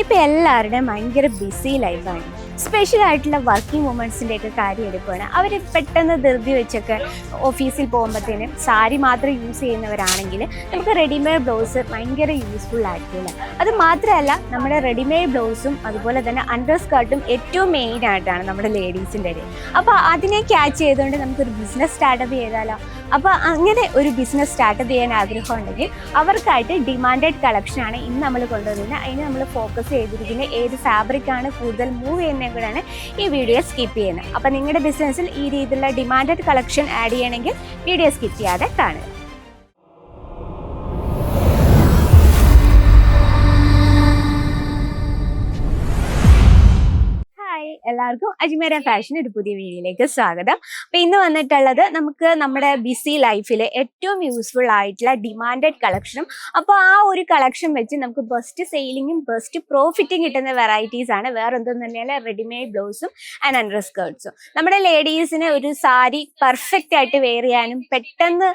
ഇപ്പോൾ എല്ലാവരുടെയും ഭയങ്കര ബിസി ലൈഫാണ്. സ്പെഷ്യൽ ആയിട്ടുള്ള വർക്കിംഗ് വുമൻസിൻ്റെയൊക്കെ കാര്യം എടുക്കുകയാണ്. അവർ പെട്ടെന്ന് ധൃതി വെച്ചൊക്കെ ഓഫീസിൽ പോകുമ്പോഴത്തേനും സാരി മാത്രം യൂസ് ചെയ്യുന്നവരാണെങ്കിൽ നമുക്ക് റെഡിമെയ്ഡ് ബ്ലൗസ് ഭയങ്കര യൂസ്ഫുൾ ആയിരിക്കില്ല. അത് മാത്രമല്ല, നമ്മുടെ റെഡിമെയ്ഡ് ബ്ലൗസും അതുപോലെ തന്നെ അണ്ടർ സ്കർട്ടും ഏറ്റവും മെയിൻ ആയിട്ടാണ് നമ്മുടെ ലേഡീസിൻ്റെ ഇടയിൽ. അപ്പോൾ അതിനെ ക്യാച്ച് ചെയ്തുകൊണ്ട് നമുക്കൊരു ബിസിനസ് സ്റ്റാർട്ടപ്പ് ചെയ്താലോ? അപ്പോൾ അങ്ങനെ ഒരു ബിസിനസ് സ്റ്റാർട്ടപ്പ് ചെയ്യാൻ ആഗ്രഹം ഉണ്ടെങ്കിൽ അവർക്കായിട്ട് ഡിമാൻഡഡ് കളക്ഷനാണ് ഇന്ന് നമ്മൾ കൊണ്ടുവരുന്നത്. അതിന് നമ്മൾ ഫോക്കസ് ചെയ്തിരിക്കുന്നത് ഏത് ഫാബ്രിക്കാണ് കൂടുതൽ മൂവ് ചെയ്യുന്നത് കൂടെയാണ് ഈ വീഡിയോ സ്കിപ്പ് ചെയ്യുന്നത്. അപ്പോൾ നിങ്ങളുടെ ബിസിനസ്സിൽ ഈ രീതിയിലുള്ള ഡിമാൻഡഡ് കളക്ഷൻ ആഡ് ചെയ്യണമെങ്കിൽ വീഡിയോ സ്കിപ്പ് ചെയ്യാതെ കാണുക. എല്ലാവർക്കും അജ്മീര ഫാഷൻ ഒരു പുതിയ വീഡിയോയിലേക്ക് സ്വാഗതം. അപ്പോൾ ഇന്ന് വന്നിട്ടുള്ളത് നമുക്ക് നമ്മുടെ ബിസി ലൈഫിൽ ഏറ്റവും യൂസ്ഫുൾ ആയിട്ടുള്ള ഡിമാൻഡഡ് കളക്ഷനും അപ്പോൾ ആ ഒരു കളക്ഷൻ വെച്ച് നമുക്ക് ബെസ്റ്റ് സെയിലിങ്ങും ബെസ്റ്റ് പ്രോഫിറ്റും കിട്ടുന്ന വെറൈറ്റീസ് ആണ്. വേറെ എന്തെന്ന് പറഞ്ഞാൽ റെഡിമെയ്ഡ് ബ്ലൗസും ആൻഡ് അണ്ടർ സ്കേർട്സും. നമ്മുടെ ലേഡീസിന് ഒരു സാരി പെർഫെക്റ്റ് ആയിട്ട് വെയർ ചെയ്യാനും പെട്ടെന്ന്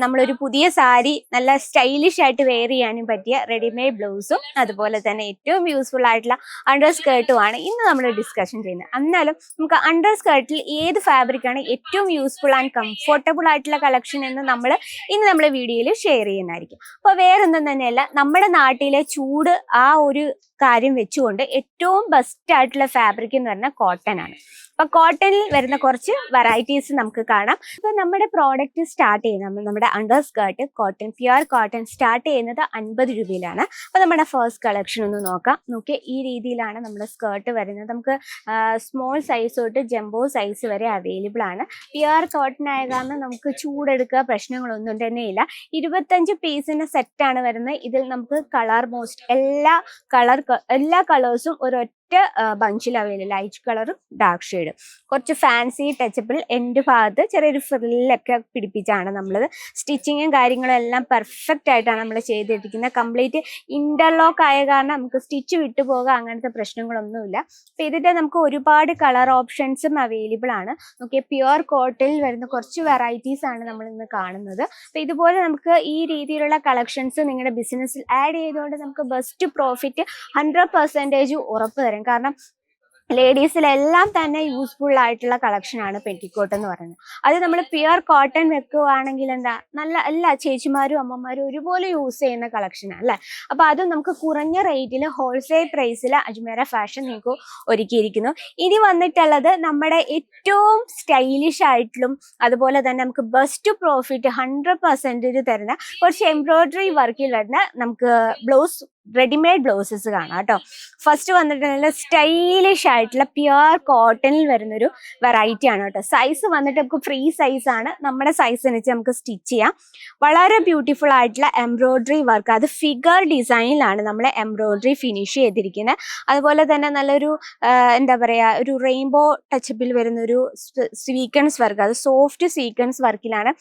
നമ്മളൊരു പുതിയ സാരി നല്ല സ്റ്റൈലിഷ് ആയിട്ട് വെയർ ചെയ്യാനും പറ്റിയ റെഡിമെയ്ഡ് ബ്ലൗസും അതുപോലെ തന്നെ ഏറ്റവും യൂസ്ഫുൾ ആയിട്ടുള്ള അണ്ടർ സ്കേർട്ടുമാണ് ഇന്ന് നമ്മൾ ഡിസ്കഷൻ ചെയ്യുന്നത്. എന്നാലും നമുക്ക് അണ്ടർ സ്കേർട്ടിൽ ഏത് ഫാബ്രിക്കാണ് ഏറ്റവും യൂസ്ഫുൾ ആൻഡ് കംഫർട്ടബിൾ ആയിട്ടുള്ള കളക്ഷൻ എന്ന് ഇന്ന് വീഡിയോയിൽ ഷെയർ ചെയ്യുന്നതായിരിക്കും. അപ്പോൾ വേറൊന്നും തന്നെയല്ല, നമ്മുടെ നാട്ടിലെ ചൂട് ആ ഒരു കാര്യം വെച്ചുകൊണ്ട് ഏറ്റവും ബെസ്റ്റ് ആയിട്ടുള്ള ഫാബ്രിക് എന്ന് പറഞ്ഞാൽ കോട്ടൺ ആണ്. അപ്പൊ കോട്ടണിൽ വരുന്ന കുറച്ച് വെറൈറ്റീസ് നമുക്ക് കാണാം. ഇപ്പൊ നമ്മുടെ പ്രോഡക്റ്റ് സ്റ്റാർട്ട് ചെയ്യുന്നത്, നമ്മുടെ under skirt cotton, pure cotton start ചെയ്യുന്നത് 50 രൂപയിലാണ്. അപ്പൊ നമ്മുടെ ഫസ്റ്റ് കളക്ഷൻ ഒന്ന് നോക്കാം. നോക്കിയാൽ ഈ രീതിയിലാണ് നമ്മുടെ സ്കേർട്ട് വരുന്നത്. നമുക്ക് സ്മോൾ സൈസ് തൊട്ട് ജംബോ സൈസ് വരെ അവൈലബിൾ ആണ്. പ്യുർ കോട്ടൺ ആയ കാരണം നമുക്ക് ചൂടെടുക്കുക പ്രശ്നങ്ങളൊന്നും തന്നെയില്ല. 25 പീസിന്റെ സെറ്റാണ് വരുന്നത്. ഇതിൽ നമുക്ക് കളർ മോസ്റ്റ് എല്ലാ കളേഴ്സും ഒരൊറ്റ ബഞ്ചിൽ അവൈലബിൾ. ലൈറ്റ് കളറും ഡാർക്ക് ഷെയ്ഡും കുറച്ച് ഫാൻസി ടച്ചപ്പിൽ എൻ്റെ ഭാഗത്ത് ചെറിയൊരു ഫ്രില്ലൊക്കെ പിടിപ്പിച്ചാണ് നമ്മളത്. സ്റ്റിച്ചിങ്ങും കാര്യങ്ങളും എല്ലാം പെർഫെക്റ്റ് ആയിട്ടാണ് നമ്മൾ ചെയ്തിരിക്കുന്നത്. കംപ്ലീറ്റ് ഇന്റർലോക്ക് ആയ കാരണം നമുക്ക് സ്റ്റിച്ച് വിട്ടുപോകാൻ അങ്ങനത്തെ പ്രശ്നങ്ങളൊന്നുമില്ല. അപ്പം ഇതിൻ്റെ നമുക്ക് ഒരുപാട് കളർ ഓപ്ഷൻസും അവൈലബിൾ ആണ്. നോക്കിയാൽ പ്യുർ കോട്ടണിൽ വരുന്ന കുറച്ച് വെറൈറ്റീസ് ആണ് നമ്മൾ ഇന്ന് കാണുന്നത്. അപ്പം ഇതുപോലെ നമുക്ക് ഈ രീതിയിലുള്ള കളക്ഷൻസ് നിങ്ങളുടെ ബിസിനസ്സിൽ ആഡ് ചെയ്തുകൊണ്ട് നമുക്ക് ബെസ്റ്റ് പ്രോഫിറ്റ് 100% ഉറപ്പ് തരും. കാരണം ലേഡീസിലെല്ലാം തന്നെ യൂസ്ഫുൾ ആയിട്ടുള്ള കളക്ഷനാണ് പെറ്റിക്കോട്ട് എന്ന് പറയുന്നത്. അത് നമ്മൾ പ്യുർ കോട്ടൺ വെക്കുകയാണെങ്കിൽ എന്താ നല്ല എല്ലാ ചേച്ചിമാരും അമ്മമാരും ഒരുപോലെ യൂസ് ചെയ്യുന്ന കളക്ഷനാണ് അല്ലേ. അപ്പോൾ അതും നമുക്ക് കുറഞ്ഞ റേറ്റിൽ ഹോൾസെയിൽ പ്രൈസിൽ അജ്മീര ഫാഷൻ നിങ്ങൾക്ക് ഒരുക്കിയിരിക്കുന്നു. ഇനി വന്നിട്ടുള്ളത് നമ്മുടെ ഏറ്റവും സ്റ്റൈലിഷ് ആയിട്ടും അതുപോലെ തന്നെ നമുക്ക് ബെസ്റ്റ് പ്രോഫിറ്റ് 100% തരുന്ന കുറച്ച് എംബ്രോയിഡറി വർക്കിൽ വരുന്ന നമുക്ക് റെഡിമെയ്ഡ് ബ്ലൗസസ് കാണാം കേട്ടോ. ഫസ്റ്റ് വന്നിട്ടുണ്ടെങ്കിൽ സ്റ്റൈലിഷ് ആയിട്ടുള്ള പ്യുർ കോട്ടണിൽ വരുന്നൊരു വെറൈറ്റി ആണ് കേട്ടോ. സൈസ് വന്നിട്ട് നമുക്ക് ഫ്രീ സൈസ് ആണ്. നമ്മുടെ സൈസിനനുസരിച്ച് നമുക്ക് സ്റ്റിച്ച് ചെയ്യാം. വളരെ ബ്യൂട്ടിഫുൾ ആയിട്ടുള്ള എംബ്രോയിഡറി വർക്ക്, അത് ഫിഗർ ഡിസൈനിലാണ് നമ്മൾ എംബ്രോയിഡറി ഫിനിഷ് ചെയ്തിരിക്കുന്നത്. അതുപോലെ തന്നെ നല്ലൊരു എന്താ പറയുക, ഒരു റെയിൻബോ ടച്ചപ്പിൽ വരുന്നൊരു സ്വീക്വൻസ് വർക്ക്, അത് സോഫ്റ്റ് സ്വീക്വൻസ് വർക്കിലാണ്.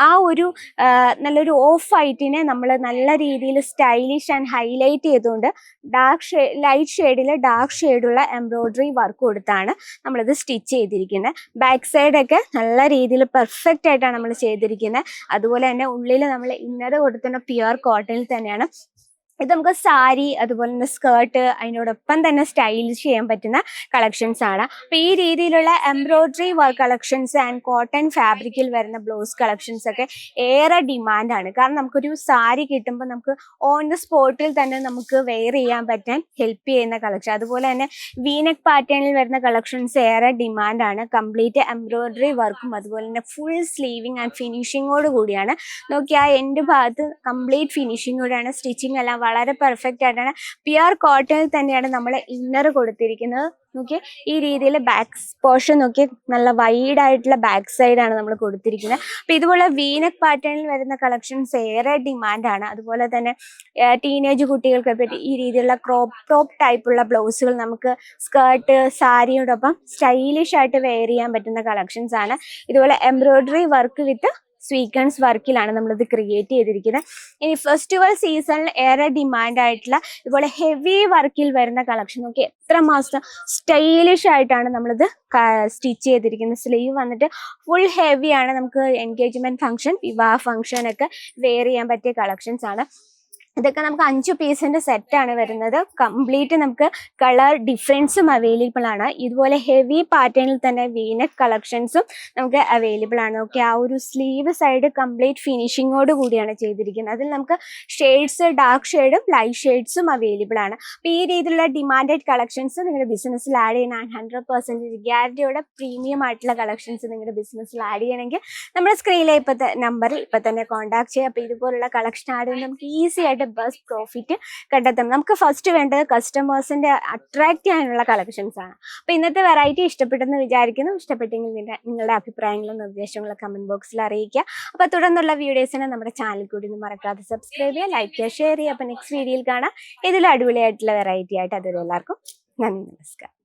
ആ ഒരു നല്ലൊരു ഓഫ് വൈറ്റിനെ നമ്മൾ നല്ല രീതിയിൽ സ്റ്റൈലിഷ് ആൻഡ് ഹൈലൈറ്റ് ചെയ്തുകൊണ്ട് ലൈറ്റ് ഷെയ്ഡിൽ ഡാർക്ക് ഷെയ്ഡുള്ള എംബ്രോയിഡറി വർക്ക് കൊടുത്താണ് നമ്മളിത് സ്റ്റിച്ച് ചെയ്തിരിക്കുന്നത്. ബാക്ക് സൈഡൊക്കെ നല്ല രീതിയിൽ പെർഫെക്റ്റ് ആയിട്ടാണ് നമ്മൾ ചെയ്തിരിക്കുന്നത്. അതുപോലെ തന്നെ ഉള്ളിൽ നമ്മൾ ഇന്നർ കൊടുത്തുന്ന പ്യുർ കോട്ടണിൽ തന്നെയാണ്. ഇത് നമുക്ക് സാരി അതുപോലെ തന്നെ സ്കേർട്ട് അതിനോടൊപ്പം തന്നെ സ്റ്റൈലിഷ് ചെയ്യാൻ പറ്റുന്ന കളക്ഷൻസ് ആണ്. അപ്പോൾ ഈ രീതിയിലുള്ള embroidery work collections and cotton ഫാബ്രിക്കിൽ വരുന്ന ബ്ലൗസ് കളക്ഷൻസ് ഒക്കെ ഏറെ ഡിമാൻഡാണ്. കാരണം നമുക്കൊരു സാരി കിട്ടുമ്പോൾ നമുക്ക് ഓൺ ദ സ്പോട്ടിൽ തന്നെ നമുക്ക് വെയർ ചെയ്യാൻ പറ്റാൻ ഹെൽപ്പ് ചെയ്യുന്ന കളക്ഷൻ. അതുപോലെ തന്നെ വീനക്ക് പാറ്റേണിൽ വരുന്ന കളക്ഷൻസ് ഏറെ ഡിമാൻഡാണ്. കംപ്ലീറ്റ് എംബ്രോയിഡറി വർക്കും അതുപോലെ തന്നെ ഫുൾ സ്ലീവിങ് ആൻഡ് ഫിനിഷിങ്ങോട് കൂടിയാണ്. നോക്കിയാൽ എൻ്റെ ഭാഗത്ത് കംപ്ലീറ്റ് ഫിനിഷിങ്ങോടെയാണ്. സ്റ്റിച്ചിങ് എല്ലാം വളരെ പെർഫെക്റ്റ് ആയിട്ടാണ്. പ്യുർ കോട്ടണിൽ തന്നെയാണ് നമ്മൾ ഇന്നർ കൊടുത്തിരിക്കുന്നത്. നോക്കി ഈ രീതിയിൽ ബാക്ക് പോർഷൻ നോക്കി നല്ല വൈഡ് ആയിട്ടുള്ള ബാക്ക് സൈഡാണ് നമ്മൾ കൊടുത്തിരിക്കുന്നത്. അപ്പോൾ ഇതുപോലെ വീനക്ക് പാറ്റേണിൽ വരുന്ന കളക്ഷൻസ് ഏറെ ഡിമാൻഡാണ്. അതുപോലെ തന്നെ ടീനേജ് കുട്ടികൾക്ക് പറ്റി ഈ രീതിയിലുള്ള ക്രോപ്പ് ടോപ്പ് ടൈപ്പുള്ള ബ്ലൗസുകൾ നമുക്ക് സ്കേർട്ട് സാരിയോടൊപ്പം സ്റ്റൈലിഷ് ആയിട്ട് വെയർ ചെയ്യാൻ പറ്റുന്ന കളക്ഷൻസ് ആണ്. ഇതുപോലെ എംബ്രോയിഡറി വർക്ക് വിത്ത് സ്വീക്വൻസ് വർക്കിലാണ് നമ്മളിത് ക്രിയേറ്റ് ചെയ്തിരിക്കുന്നത്. ഇനി ഫെസ്റ്റിവൽ സീസണിൽ ഏറെ ഡിമാൻഡ് ആയിട്ടുള്ള ഇതുപോലെ ഹെവി വർക്കിൽ വരുന്ന കളക്ഷൻ നോക്കി എത്ര മാസം സ്റ്റൈലിഷ് ആയിട്ടാണ് നമ്മളിത് സ്റ്റിച്ച് ചെയ്തിരിക്കുന്നത്. സ്ലീവ് വന്നിട്ട് ഫുൾ ഹെവി ആണ്. നമുക്ക് എൻഗേജ്മെന്റ് ഫംഗ്ഷൻ, വിവാഹ ഫംഗ്ഷൻ ഒക്കെ വെയർ ചെയ്യാൻ പറ്റിയ കളക്ഷൻസ് ആണ്. ഇതൊക്കെ നമുക്ക് 5 പീസിന്റെ സെറ്റാണ് വരുന്നത്. കംപ്ലീറ്റ് നമുക്ക് കളർ ഡിഫറൻസും അവൈലബിൾ ആണ്. ഇതുപോലെ ഹെവി പാറ്റേണിൽ തന്നെ വീനക്ക് കളക്ഷൻസും നമുക്ക് അവൈലബിൾ ആണ്. ഓക്കെ, ആ ഒരു സ്ലീവ് സൈഡ് കംപ്ലീറ്റ് ഫിനിഷിങ്ങോട് കൂടിയാണ് ചെയ്തിരിക്കുന്നത്. അതിൽ നമുക്ക് ഷെയ്ഡ്സ്, ഡാർക്ക് ഷെയ്ഡും ലൈറ്റ് ഷെയ്ഡ്സും അവൈലബിൾ ആണ്. അപ്പോൾ ഈ രീതിയിലുള്ള ഡിമാൻഡഡ് കളക്ഷൻസ് നിങ്ങളുടെ ബിസിനസ്സിൽ ആഡ് ചെയ്യാൻ 100% ഗ്യാരണ്ടിയോടെ പ്രീമിയം ആയിട്ടുള്ള കളക്ഷൻസ് നിങ്ങളുടെ ബിസിനസ്സിൽ ആഡ് ചെയ്യണമെങ്കിൽ നമ്മുടെ സ്ക്രീനിലെ ഇപ്പോഴത്തെ നമ്പറിൽ ഇപ്പം തന്നെ കോൺടാക്ട് ചെയ്യുക. അപ്പോൾ ഇതുപോലുള്ള കളക്ഷൻ ആഡ് ചെയ്യുമ്പോൾ നമുക്ക് ഈസി ആയിട്ട് ബെസ്റ്റ് പ്രോഫിറ്റ് കണ്ടെത്താം. നമുക്ക് ഫസ്റ്റ് വേണ്ടത് കസ്റ്റമേഴ്സിന്റെ അട്രാക്ട് ചെയ്യാനുള്ള കളക്ഷൻസ് ആണ്. അപ്പോൾ ഇന്നത്തെ വെറൈറ്റി ഇഷ്ടപ്പെട്ടെന്ന് വിചാരിക്കുന്നു. ഇഷ്ടപ്പെട്ടെങ്കിൽ നിങ്ങളുടെ അഭിപ്രായങ്ങളും നിർദ്ദേശങ്ങളും കമന്റ് ബോക്സിൽ അറിയിക്കുക. അപ്പോൾ തുടർന്നുള്ള വീഡിയോസിനെ നമ്മുടെ ചാനൽ കൂടി ഒന്ന് മറക്കാതെ സബ്സ്ക്രൈബ് ചെയ്യുക, ലൈക്ക് ചെയ്യുക, ഷെയർ ചെയ്യുക. അപ്പോൾ നെക്സ്റ്റ് വീഡിയോയിൽ കാണാം ഇതിൽ അടിപൊളിയായിട്ടുള്ള വെറൈറ്റി ആയിട്ട്. അതുവരെ എല്ലാവർക്കും നന്ദി, നമസ്കാരം.